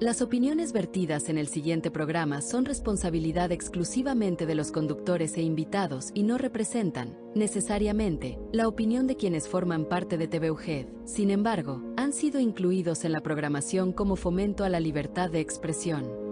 Las opiniones vertidas en el siguiente programa son responsabilidad exclusivamente de los conductores e invitados y no representan, necesariamente, la opinión de quienes forman parte de TV UGED. Sin embargo, han sido incluidos en la programación como fomento a la libertad de expresión.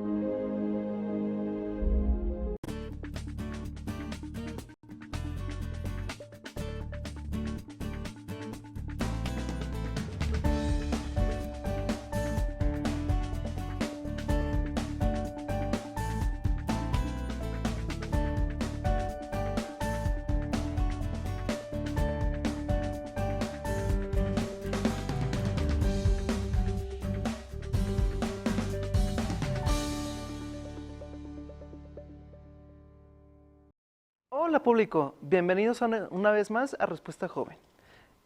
Hola público, bienvenidos una vez más a Respuesta Joven.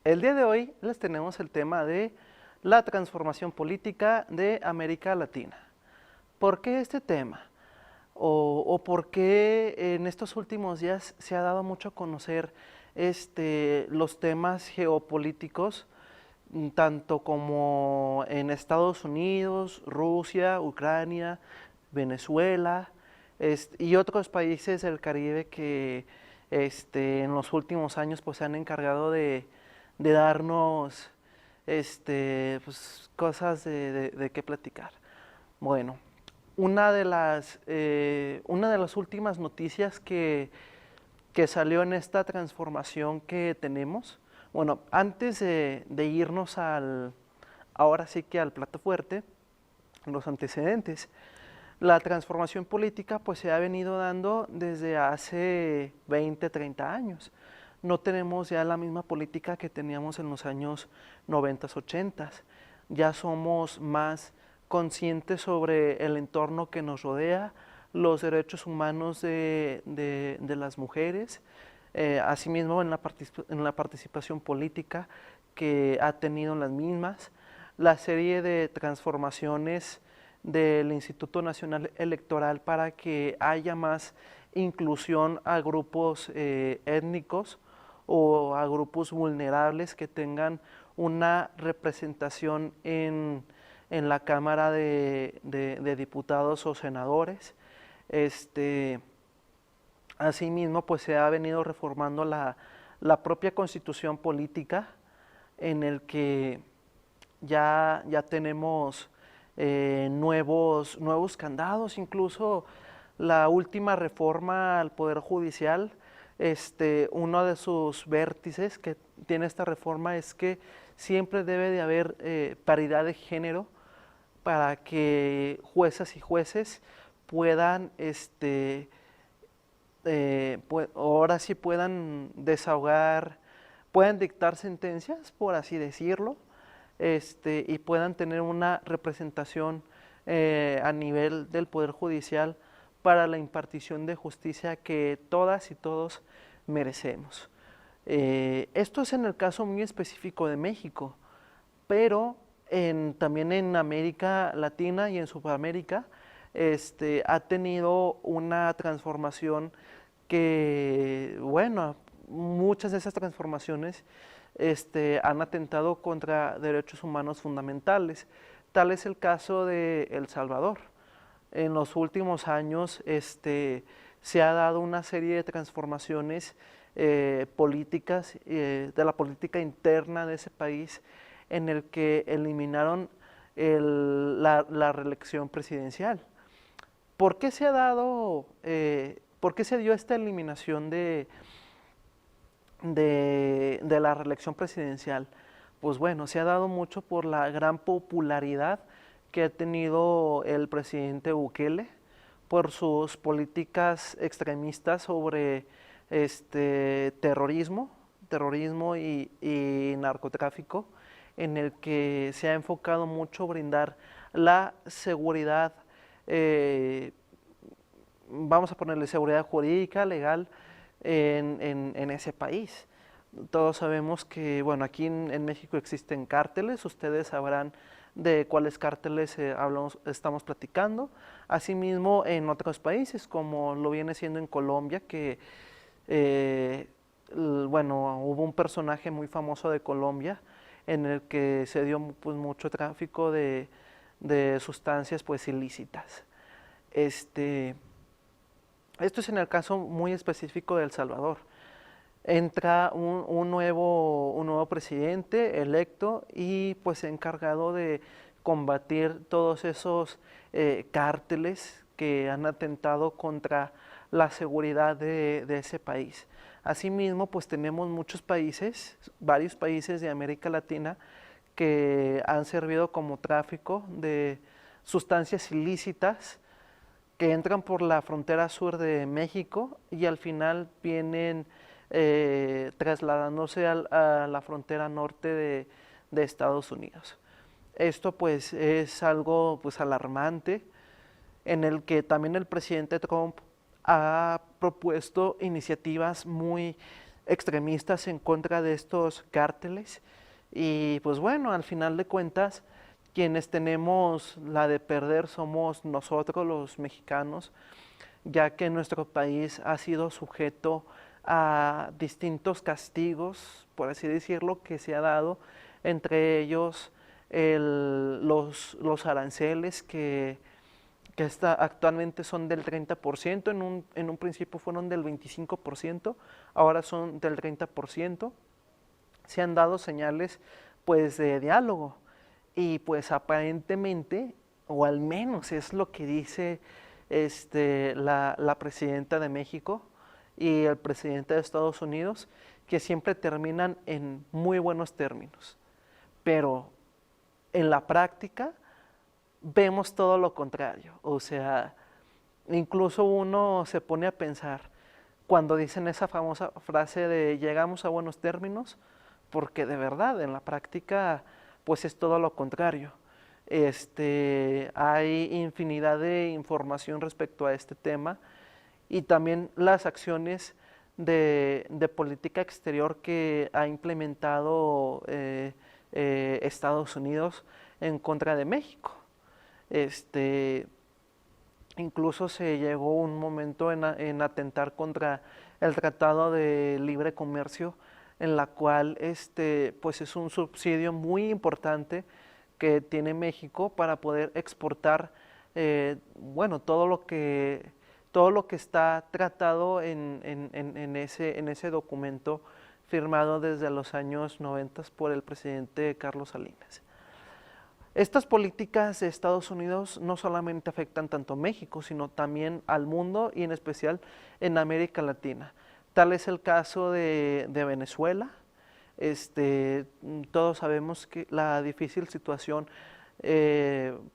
El día de hoy les tenemos el tema de la transformación política de América Latina. ¿Por qué este tema? ¿O por qué en estos últimos días se ha dado mucho a conocer los temas geopolíticos, tanto como en Estados Unidos, Rusia, Ucrania, Venezuela, y otros países del Caribe que en los últimos años pues se han encargado de darnos pues, cosas de qué platicar? Bueno, una de las últimas noticias que salió en esta transformación que tenemos, bueno, antes de irnos ahora sí que al plato fuerte, los antecedentes. La transformación política pues se ha venido dando desde hace 20, 30 años. No tenemos ya la misma política que teníamos en los años 90, 80. Ya somos más conscientes sobre el entorno que nos rodea, los derechos humanos de las mujeres, asimismo en la participación política que ha tenido las mismas, la serie de transformaciones del Instituto Nacional Electoral para que haya más inclusión a grupos étnicos o a grupos vulnerables que tengan una representación en la Cámara de Diputados o Senadores. Asimismo, pues se ha venido reformando la propia Constitución política, en el que ya tenemos nuevos candados, incluso la última reforma al Poder Judicial, uno de sus vértices que tiene esta reforma es que siempre debe de haber paridad de género para que juezas y jueces puedan, ahora sí puedan desahogar, puedan dictar sentencias, por así decirlo, y puedan tener una representación a nivel del Poder Judicial para la impartición de justicia que todas y todos merecemos. Esto es en el caso muy específico de México, pero también en América Latina y en Sudamérica ha tenido una transformación que, bueno, muchas de esas transformaciones han atentado contra derechos humanos fundamentales. Tal es el caso de El Salvador. En los últimos años se ha dado una serie de transformaciones políticas, de la política interna de ese país, en el que eliminaron la reelección presidencial. ¿Por qué se ha dado, por qué se dio esta eliminación de la reelección presidencial? Pues bueno, se ha dado mucho por la gran popularidad que ha tenido el presidente Bukele, por sus políticas extremistas sobre terrorismo y narcotráfico, en el que se ha enfocado mucho brindar la seguridad, vamos a ponerle seguridad jurídica, legal, en ese país. Todos sabemos que, bueno, aquí en México existen cárteles, ustedes sabrán de cuáles cárteles estamos platicando. Asimismo, en otros países, como lo viene siendo en Colombia, que, bueno, hubo un personaje muy famoso de Colombia en el que se dio pues, mucho tráfico de de sustancias pues ilícitas. Esto es en el caso muy específico de El Salvador. Entra un nuevo presidente electo y pues encargado de combatir todos esos cárteles que han atentado contra la seguridad de ese país. Asimismo, pues tenemos muchos países, varios países de América Latina que han servido como tráfico de sustancias ilícitas que entran por la frontera sur de México y al final vienen trasladándose a la frontera norte de Estados Unidos. Esto pues es algo pues alarmante, en el que también el presidente Trump ha propuesto iniciativas muy extremistas en contra de estos cárteles y pues bueno, al final de cuentas quienes tenemos la de perder somos nosotros los mexicanos, ya que nuestro país ha sido sujeto a distintos castigos, por así decirlo, que se ha dado, entre ellos los aranceles que actualmente son del 30%, en un principio fueron del 25%, ahora son del 30%. Se han dado señales pues de diálogo y pues aparentemente, o al menos es lo que dice la presidenta de México y el presidente de Estados Unidos, que siempre terminan en muy buenos términos, pero en la práctica vemos todo lo contrario. O sea, incluso uno se pone a pensar cuando dicen esa famosa frase de llegamos a buenos términos, porque de verdad en la práctica pues es todo lo contrario. Hay infinidad de información respecto a este tema y también las acciones de política exterior que ha implementado Estados Unidos en contra de México. Incluso se llegó un momento en atentar contra el Tratado de Libre Comercio, en la cual pues es un subsidio muy importante que tiene México para poder exportar bueno, todo lo que está tratado en ese documento firmado desde los años 90 por el presidente Carlos Salinas. Estas políticas de Estados Unidos no solamente afectan tanto a México, sino también al mundo y en especial en América Latina. Tal es el caso de Venezuela. Todos sabemos que la difícil situación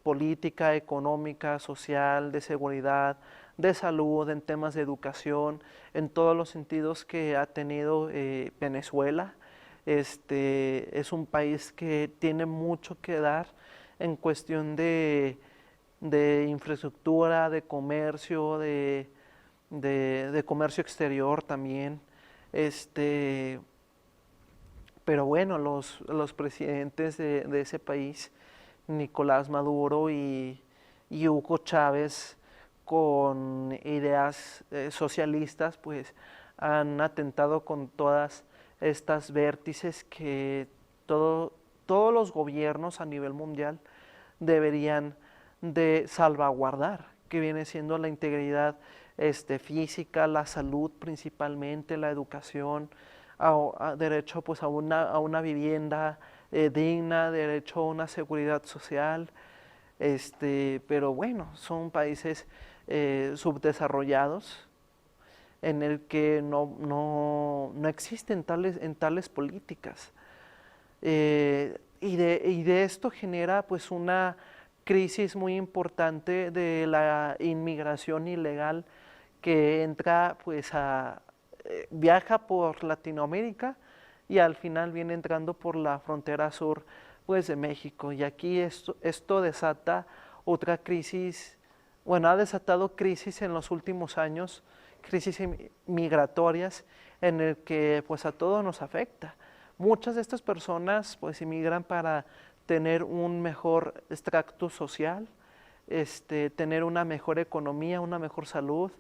política, económica, social, de seguridad, de salud, en temas de educación, en todos los sentidos que ha tenido Venezuela. Es un país que tiene mucho que dar en cuestión de infraestructura, de comercio, de comercio exterior también. Pero bueno, los presidentes de ese país, Nicolás Maduro y Hugo Chávez, con ideas socialistas, pues han atentado con todas estas vértices que todos los gobiernos a nivel mundial deberían de salvaguardar, que viene siendo la integridad física, la salud principalmente, la educación, derecho pues a una vivienda digna, derecho a una seguridad social. Pero bueno, son países subdesarrollados en el que no existen tales políticas. Y de esto genera pues una crisis muy importante de la inmigración ilegal que entra pues viaja por Latinoamérica y al final viene entrando por la frontera sur pues de México. Y aquí esto desata otra crisis, bueno, ha desatado crisis en los últimos años, crisis migratorias en el que pues a todos nos afecta. Muchas de estas personas pues emigran para tener un mejor extracto social, tener una mejor economía, una mejor salud,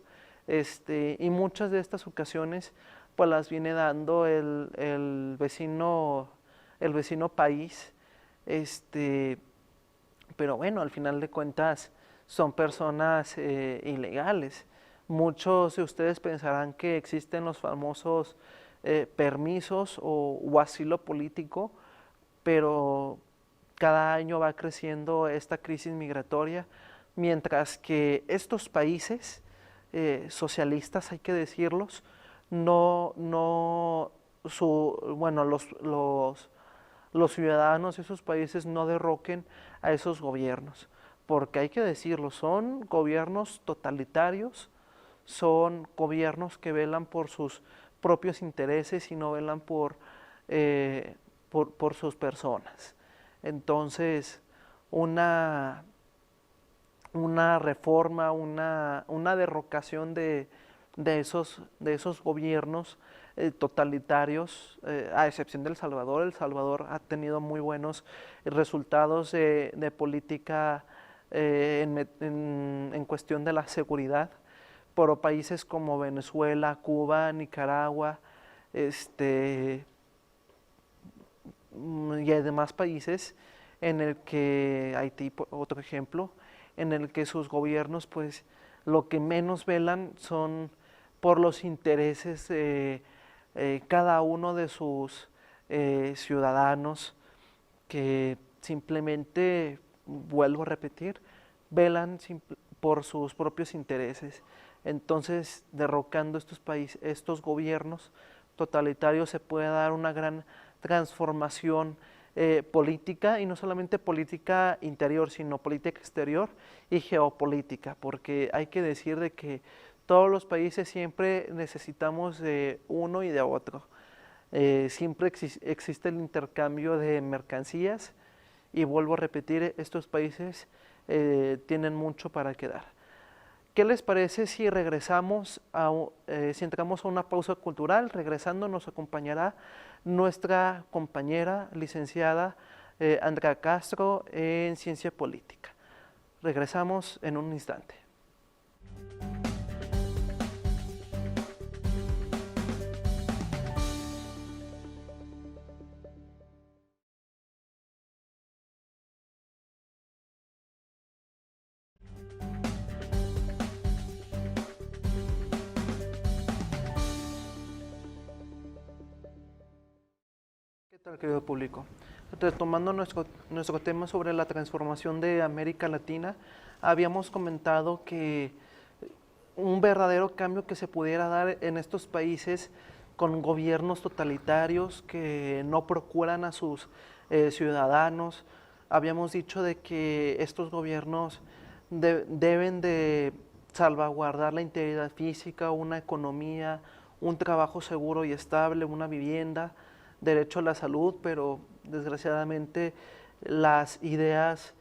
y muchas de estas ocasiones pues las viene dando el vecino país, pero bueno, al final de cuentas son personas ilegales. Muchos de ustedes pensarán que existen los famosos permisos o asilo político, pero cada año va creciendo esta crisis migratoria, mientras que estos países socialistas, hay que decirlos, bueno, los ciudadanos de esos países no derroquen a esos gobiernos, porque hay que decirlo, son gobiernos totalitarios, son gobiernos que velan por sus propios intereses y no velan por sus personas. Entonces, una reforma, una derrocación de esos gobiernos totalitarios, a excepción de El Salvador. El Salvador ha tenido muy buenos resultados de política en cuestión de la seguridad, pero países como Venezuela, Cuba, Nicaragua, y además países en el que, Haití, otro ejemplo, en el que sus gobiernos pues lo que menos velan son por los intereses de cada uno de sus ciudadanos, que simplemente, vuelvo a repetir, velan por sus propios intereses. Entonces, derrocando estos gobiernos totalitarios, se puede dar una gran transformación política, y no solamente política interior, sino política exterior y geopolítica, porque hay que decir de que todos los países siempre necesitamos de uno y de otro. Siempre existe el intercambio de mercancías, y vuelvo a repetir, estos países tienen mucho para quedar. ¿Qué les parece si regresamos si entramos a una pausa cultural? Regresando nos acompañará nuestra compañera licenciada Andrea Castro en Ciencia Política. Regresamos en un instante. ¿Qué tal, querido público? Retomando nuestro tema sobre la transformación de América Latina, habíamos comentado que un verdadero cambio que se pudiera dar en estos países con gobiernos totalitarios que no procuran a sus ciudadanos. Habíamos dicho de que estos gobiernos deben de salvaguardar la integridad física, una economía, un trabajo seguro y estable, una vivienda, derecho a la salud, pero desgraciadamente las ideas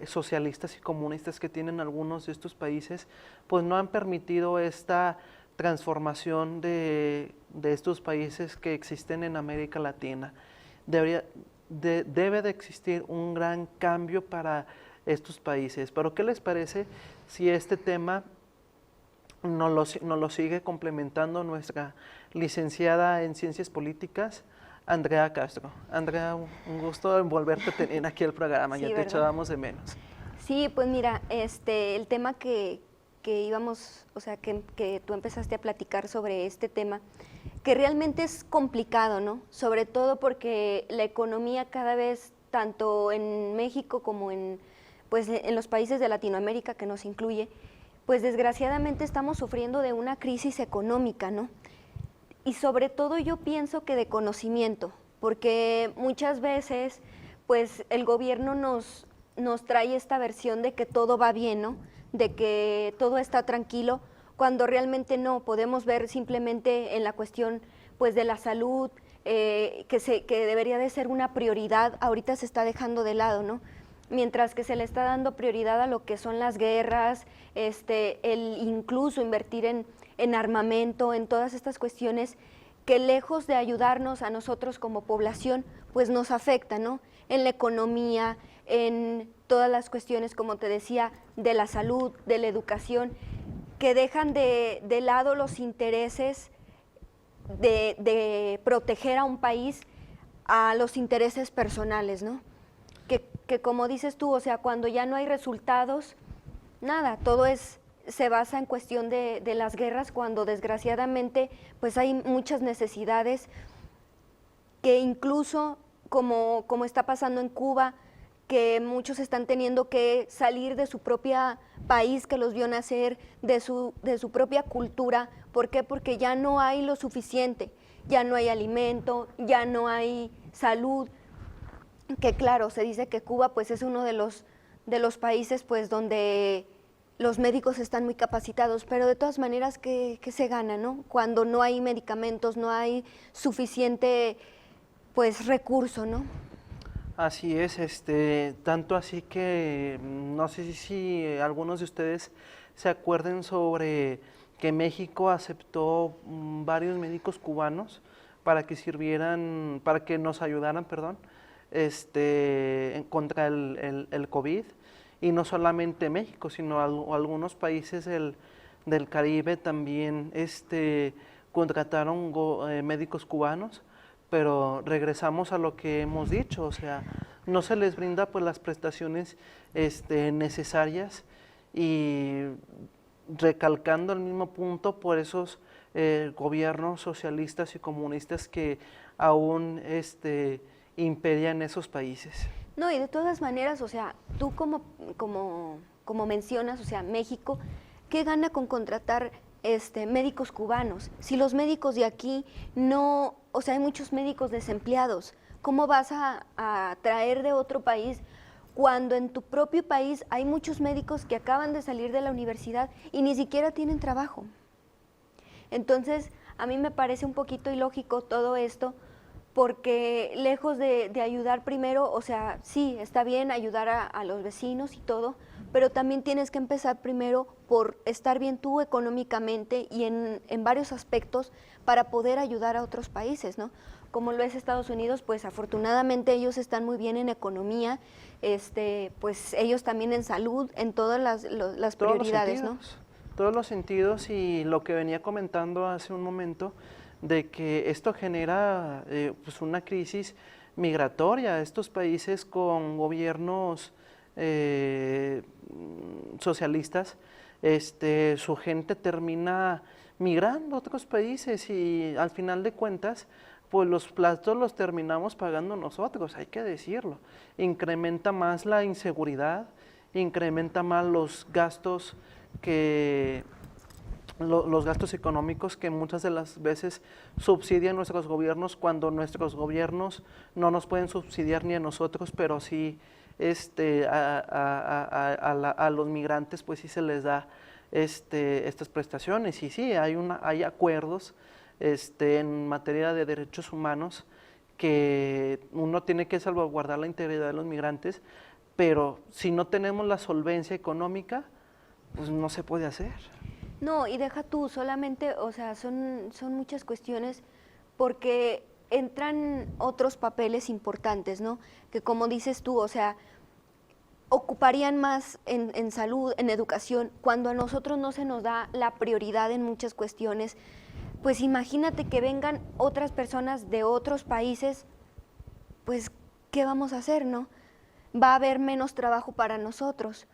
socialistas y comunistas que tienen algunos de estos países pues no han permitido esta transformación de estos países que existen en América Latina. Debe de existir un gran cambio para estos países. Pero ¿qué les parece si este tema nos lo sigue complementando nuestra licenciada en Ciencias Políticas, Andrea Castro? Andrea, un gusto en volverte a tener aquí al programa, sí, ya te echábamos de menos. Sí, pues mira, el tema que íbamos, o sea, que tú empezaste a platicar sobre este tema, que realmente es complicado, ¿no? Sobre todo porque la economía cada vez, tanto en México como pues, en los países de Latinoamérica que nos incluye, pues desgraciadamente estamos sufriendo de una crisis económica, ¿no? Y sobre todo yo pienso que de conocimiento, porque muchas veces pues el gobierno nos trae esta versión de que todo va bien, ¿no? De que todo está tranquilo, cuando realmente no. Podemos ver simplemente en la cuestión pues de la salud, que debería de ser una prioridad, ahorita se está dejando de lado, ¿no? Mientras que se le está dando prioridad a lo que son las guerras, el incluso invertir en armamento, en todas estas cuestiones que lejos de ayudarnos a nosotros como población, pues nos afecta, ¿no? En la economía, en todas las cuestiones, como te decía, de la salud, de la educación, que dejan de lado los intereses de proteger a un país a los intereses personales, ¿no? Que que como dices tú, o sea, cuando ya no hay resultados, nada, todo se basa en cuestión de las guerras, cuando desgraciadamente pues hay muchas necesidades que incluso como está pasando en Cuba, que muchos están teniendo que salir de su propio país que los vio nacer, de su propia cultura. ¿Por qué? Porque ya no hay lo suficiente, ya no hay alimento, ya no hay salud, que claro, se dice que Cuba pues es uno de los países pues donde los médicos están muy capacitados, pero de todas maneras, ¿qué se gana, no? Cuando no hay medicamentos, no hay suficiente pues recurso, ¿no? Así es, tanto así que no sé si algunos de ustedes se acuerden sobre que México aceptó varios médicos cubanos para que sirvieran, para que nos ayudaran, perdón, contra el COVID, y no solamente México, sino algunos países del Caribe también contrataron médicos cubanos. Pero regresamos a lo que hemos dicho, o sea, no se les brinda pues las prestaciones necesarias, y recalcando el mismo punto por esos gobiernos socialistas y comunistas que aún imperian esos países. No, y de todas maneras, o sea, tú como mencionas, o sea, México, ¿qué gana con contratar médicos cubanos? Si los médicos de aquí no, o sea, hay muchos médicos desempleados, ¿cómo vas a traer de otro país cuando en tu propio país hay muchos médicos que acaban de salir de la universidad y ni siquiera tienen trabajo? Entonces, a mí me parece un poquito ilógico todo esto, porque lejos de ayudar primero, o sea, sí, está bien ayudar a los vecinos y todo, pero también tienes que empezar primero por estar bien tú económicamente y en varios aspectos para poder ayudar a otros países, ¿no? Como lo es Estados Unidos, pues afortunadamente ellos están muy bien en economía, pues ellos también en salud, en todas las prioridades, ¿no? Todos los sentidos, y lo que venía comentando hace un momento, de que esto genera pues una crisis migratoria. Estos países con gobiernos socialistas, su gente termina migrando a otros países, y al final de cuentas pues los platos los terminamos pagando nosotros, hay que decirlo. Incrementa más la inseguridad, incrementa más los gastos los gastos económicos que muchas de las veces subsidian nuestros gobiernos, cuando nuestros gobiernos no nos pueden subsidiar ni a nosotros, pero sí a los migrantes pues sí se les da estas prestaciones. Y sí, hay acuerdos en materia de derechos humanos, que uno tiene que salvaguardar la integridad de los migrantes, pero si no tenemos la solvencia económica, pues no se puede hacer. No, y deja tú, solamente, o sea, son muchas cuestiones, porque entran otros papeles importantes, ¿no? Que como dices tú, o sea, ocuparían más en salud, en educación, cuando a nosotros no se nos da la prioridad en muchas cuestiones. Pues imagínate que vengan otras personas de otros países, pues, ¿qué vamos a hacer, no? Va a haber menos trabajo para nosotros.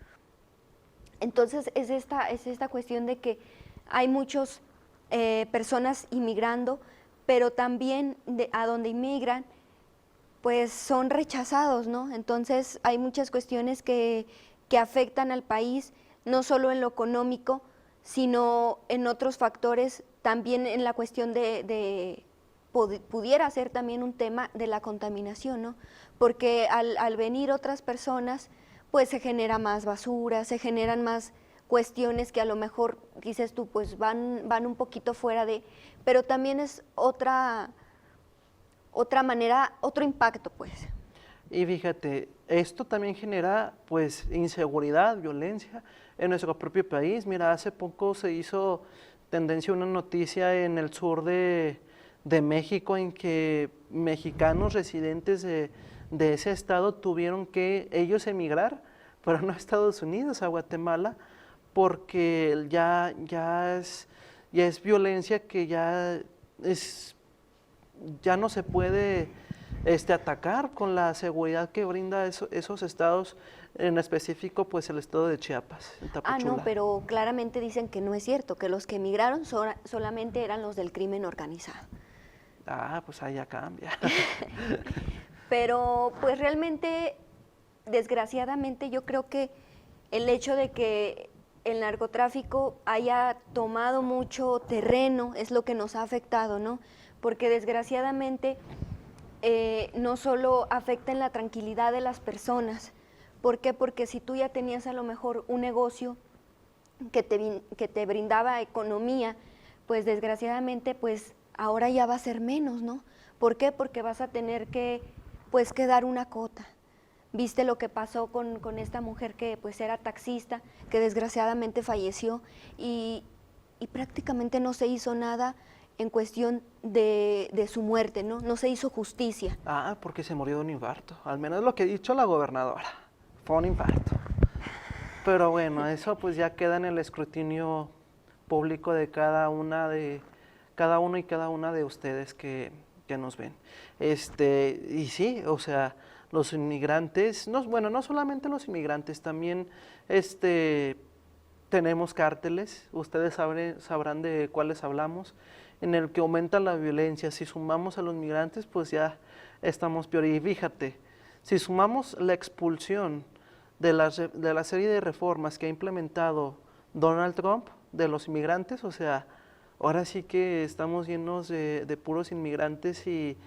Entonces es esta cuestión de que hay muchas personas inmigrando, pero también a donde inmigran, pues son rechazados, ¿no? Entonces hay muchas cuestiones que afectan al país, no solo en lo económico, sino en otros factores, también en la cuestión pudiera ser también un tema de la contaminación, ¿no? Porque al venir otras personas, pues se genera más basura, se generan más cuestiones que a lo mejor, dices tú, pues van un poquito fuera de, pero también es otra manera, otro impacto, pues. Y fíjate, esto también genera pues inseguridad, violencia en nuestro propio país. Mira, hace poco se hizo tendencia una noticia en el sur de México, en que mexicanos residentes de ese estado tuvieron que ellos emigrar, pero no a Estados Unidos, a Guatemala, porque ya es violencia que ya no se puede atacar con la seguridad que brinda esos estados, en específico pues el estado de Chiapas, en Tapachula. No, pero claramente dicen que no es cierto, que los que emigraron solamente eran los del crimen organizado. Pues ahí ya cambia. Pero pues realmente, desgraciadamente, yo creo que el hecho de que el narcotráfico haya tomado mucho terreno es lo que nos ha afectado, ¿no? Porque desgraciadamente no solo afecta en la tranquilidad de las personas. ¿Por qué? Porque si tú ya tenías a lo mejor un negocio que te brindaba economía, pues desgraciadamente pues ahora ya va a ser menos, ¿no? ¿Por qué? Porque vas a tener que dar una cota. Viste lo que pasó con esta mujer que pues era taxista, que desgraciadamente falleció y prácticamente no se hizo nada en cuestión de su muerte, ¿no? No se hizo justicia. Porque se murió de un infarto, al menos lo que ha dicho la gobernadora, fue un infarto. Pero bueno, eso pues ya queda en el escrutinio público de cada uno y cada una de ustedes que nos ven. Y sí, o sea, los inmigrantes, no solamente los inmigrantes, también tenemos cárteles, ustedes sabrán de cuáles hablamos, en el que aumenta la violencia. Si sumamos a los migrantes, pues ya estamos peor. Y fíjate, si sumamos la expulsión de la serie de reformas que ha implementado Donald Trump de los inmigrantes, o sea, ahora sí que estamos llenos de puros inmigrantes y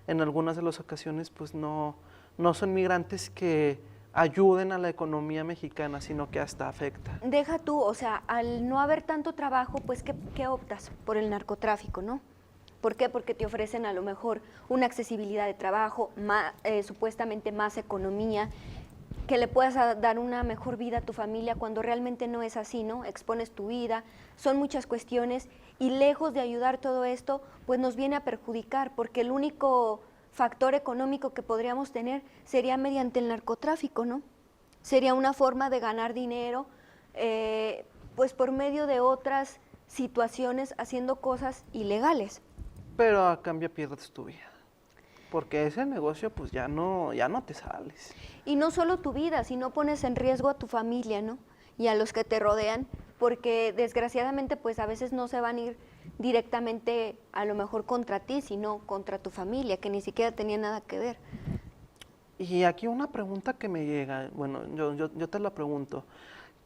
en algunas de las ocasiones pues no son migrantes que ayuden a la economía mexicana, sino que hasta afecta. Deja tú, o sea, al no haber tanto trabajo, pues ¿qué optas? Por el narcotráfico, ¿no? ¿Por qué? Porque te ofrecen a lo mejor una accesibilidad de trabajo, supuestamente más economía, que le puedas dar una mejor vida a tu familia cuando realmente no es así, ¿no? Expones tu vida, son muchas cuestiones y lejos de ayudar todo esto, pues nos viene a perjudicar porque el único factor económico que podríamos tener sería mediante el narcotráfico, ¿no? Sería una forma de ganar dinero, pues por medio de otras situaciones haciendo cosas ilegales. Pero a cambio pierdes tu vida, porque ese negocio pues ya no te sales. Y no solo tu vida, sino pones en riesgo a tu familia, ¿no? Y a los que te rodean, porque desgraciadamente pues a veces no se van a ir directamente a lo mejor contra ti, sino contra tu familia, que ni siquiera tenía nada que ver. Y aquí una pregunta que me llega, bueno, yo te la pregunto,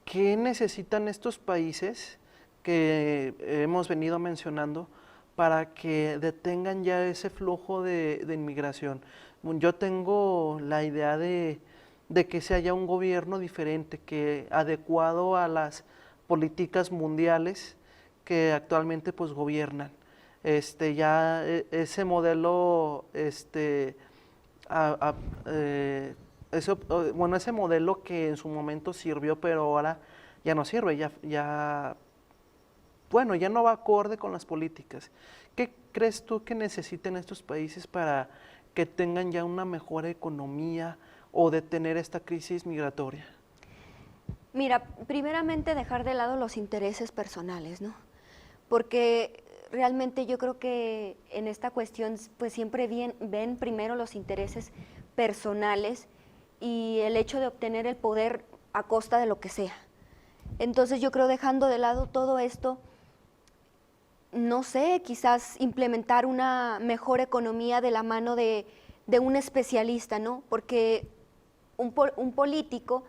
¿qué necesitan estos países que hemos venido mencionando para que detengan ya ese flujo de inmigración? Yo tengo la idea de que se haya un gobierno diferente, que adecuado a las políticas mundiales que actualmente pues gobiernan. Ya ese modelo, ese modelo que en su momento sirvió, pero ahora ya no sirve, ya no va acorde con las políticas. ¿Qué crees tú que necesiten estos países para que tengan ya una mejor economía o detener esta crisis migratoria? Mira, primeramente dejar de lado los intereses personales, ¿no? Porque realmente yo creo que en esta cuestión pues siempre ven primero los intereses personales y el hecho de obtener el poder a costa de lo que sea. Entonces yo creo dejando de lado todo esto, no sé, quizás implementar una mejor economía de la mano de un especialista, ¿no? Porque un político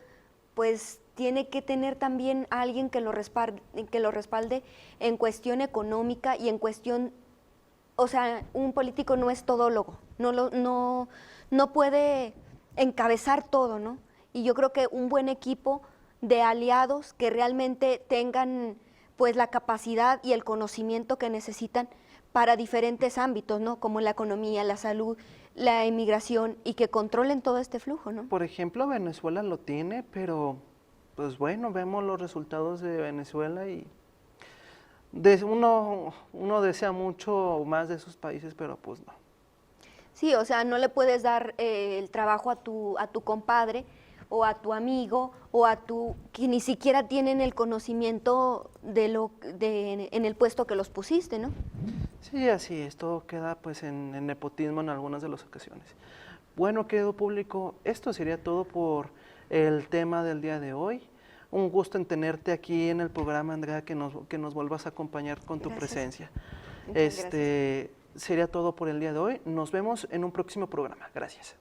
pues tiene que tener también a alguien que lo respalde en cuestión económica y en cuestión, o sea, un político no es todólogo, no puede encabezar todo, ¿no? Y yo creo que un buen equipo de aliados que realmente tengan pues la capacidad y el conocimiento que necesitan para diferentes ámbitos, ¿no? Como la economía, la salud, la inmigración y que controlen todo este flujo, ¿no? Por ejemplo, Venezuela lo tiene, pero pues bueno, vemos los resultados de Venezuela y uno desea mucho más de esos países, pero pues no. Sí, o sea, no le puedes dar el trabajo a tu compadre o a tu amigo o que ni siquiera tienen el conocimiento en el puesto que los pusiste, ¿no? Sí, así es, todo queda pues en nepotismo en algunas de las ocasiones. Bueno, querido público, esto sería todo por el tema del día de hoy. Un gusto en tenerte aquí en el programa, Andrea, que nos vuelvas a acompañar con tu presencia. Muchas gracias. Sería todo por el día de hoy. Nos vemos en un próximo programa. Gracias.